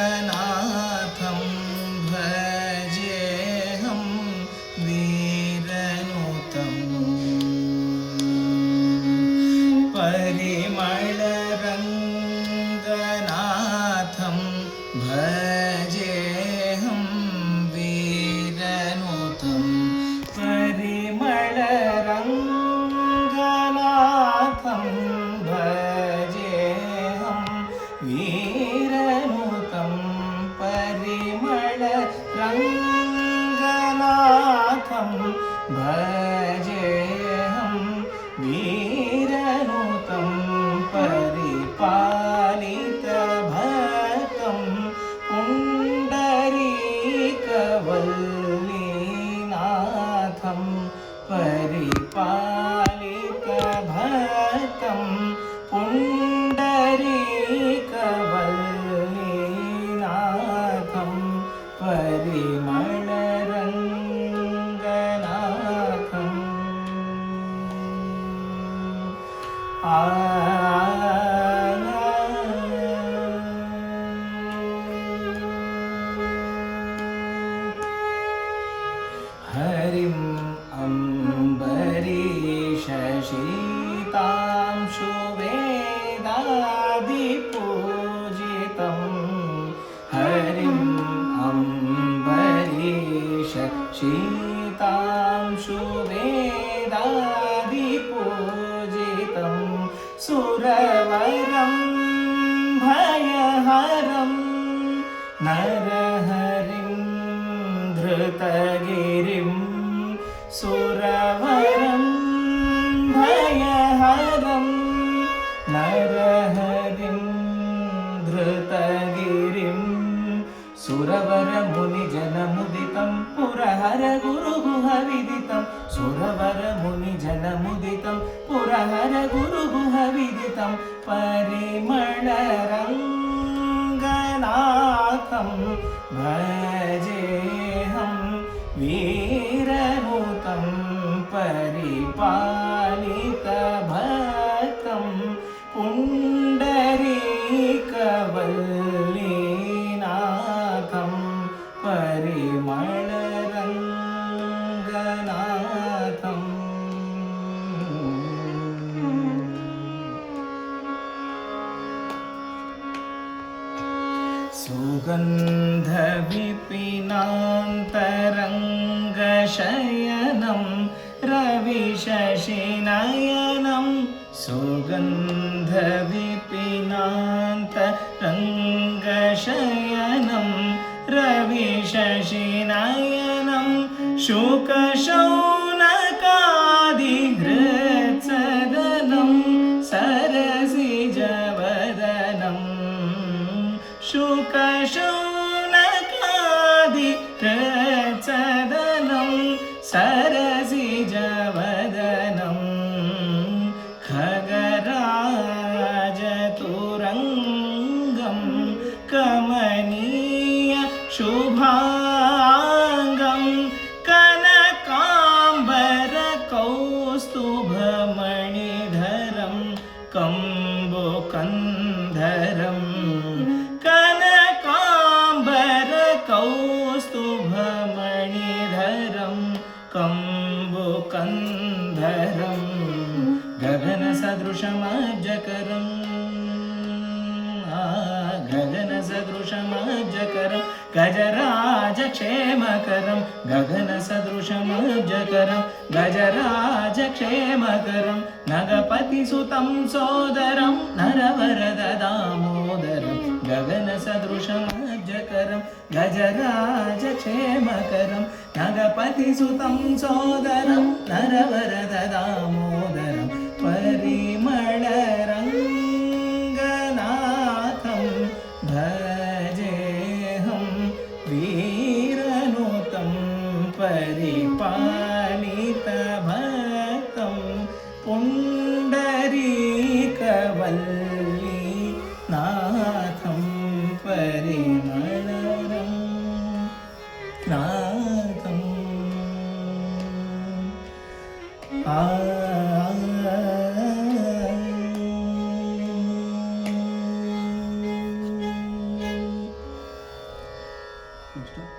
परिमलरङ्गनाथं भजेऽहं वीरनुतं परिमलरङ्गनाथं भजेऽहं वीरनुतं परिमलरङ्गनाथं भजेऽहं वीरनुतं परिमलरङ्गनाथं भजेऽहं वीरनुतं परिपालितभक्तं पुण्डरीकवल्लीनाथं परिपालितभक्तं पुण्डरीकवल्लीनाथं परिमलरङ्गनाथम् हरिं अम्बरीषशीतांशुवेदादिपूजितं हरिं अम्बरीषशीतांशुवेदादिपूजितं सुरवरं भयहरं नरहरिं धृतगिरिं सुरवरं भयहरं नरहरिं धृतगिरिं सुरवरमुनिजनमुदितं पुरहर गुरुगुहविदितं सुरवरमुनिजनमुदितं पुरहर गुरुगुहविदितं परिमलरङ्गनाथं भजेऽहं वीरनुतं परिपालितभक्तं पुण्डरीकवल्लीनाथं परिमलरङ्गनाथम् सुगन्धविपिनान्तरङ्गशयनं रविशशिनयनं सुगन्धविपिनान्तरङ्गशयनं रविशशिनयनं शुकशौनकादिहृत्सदनं सरसिजवदनं शुकशौनकादिहृत्सदनं सरसिजवदनं खगराजतुरङ्गं कमनीय शुभाङ्गं कनकाम्बरकौस्तुभमणिधरं कम्बुकन्धरं कनकाम्बरकौस्तुभमणिधरं कम्बुकन्धरं गगनसदृशमब्जकरं गगनसदृशमब्जकरं गजराजक्षेमकरं गगनसदृशमब्जकरं गजराजक्षेमकरं नगपतिसुतं सोदरं नरवरददामोदरं गगनसदृशमब्जकरं गजराजक्षेमकरं नगपतिसुतं सोदरं नरवरददामोदरं